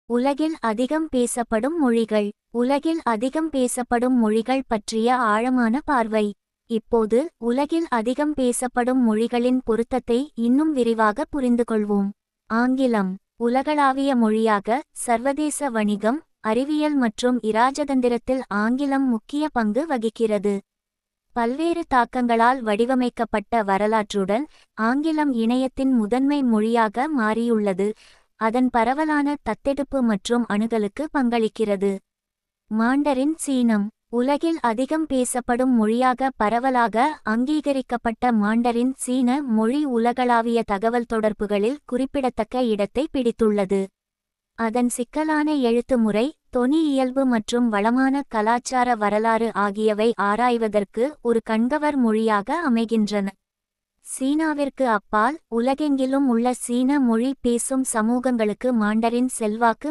உலகில் அதிகம் பேசப்படும் மொழிகள். உலகில் அதிகம் பேசப்படும் மொழிகள் பற்றிய ஆழமான பார்வை. இப்போது உலகில் அதிகம் பேசப்படும் மொழிகளின் பொருத்தத்தை இன்னும் விரிவாக புரிந்துகொள்வோம். ஆங்கிலம் உலகளாவிய மொழியாக சர்வதேச வணிகம், அறிவியல் மற்றும் இராஜதந்திரத்தில் ஆங்கிலம் முக்கிய பங்கு வகிக்கிறது. பல்வேறு தாக்கங்களால் வடிவமைக்கப்பட்ட வரலாற்றுடன் ஆங்கிலம் இணையத்தின் முதன்மை மொழியாக மாறியுள்ளது. அதன் பரவலான தத்தெடுப்பு மற்றும் அணுகலுக்கு பங்களிக்கிறது. மாண்டரின் சீனம் உலகில் அதிகம் பேசப்படும் மொழியாக பரவலாக அங்கீகரிக்கப்பட்ட மாண்டரின் சீன மொழி உலகளாவிய தகவல்தொடர்புகளில் குறிப்பிடத்தக்க இடத்தை பிடித்துள்ளது. அதன் சிக்கலான எழுத்துமுறை, தொனி இயல்பு மற்றும் வளமான கலாச்சார வரலாறு ஆகியவை ஆராய்வதற்கு ஒரு கண்கவர் மொழியாக அமைகின்றன. சீனாவிற்கு அப்பால் உலகெங்கிலும் உள்ள சீன மொழி பேசும் சமூகங்களுக்கு மாண்டரின் செல்வாக்கு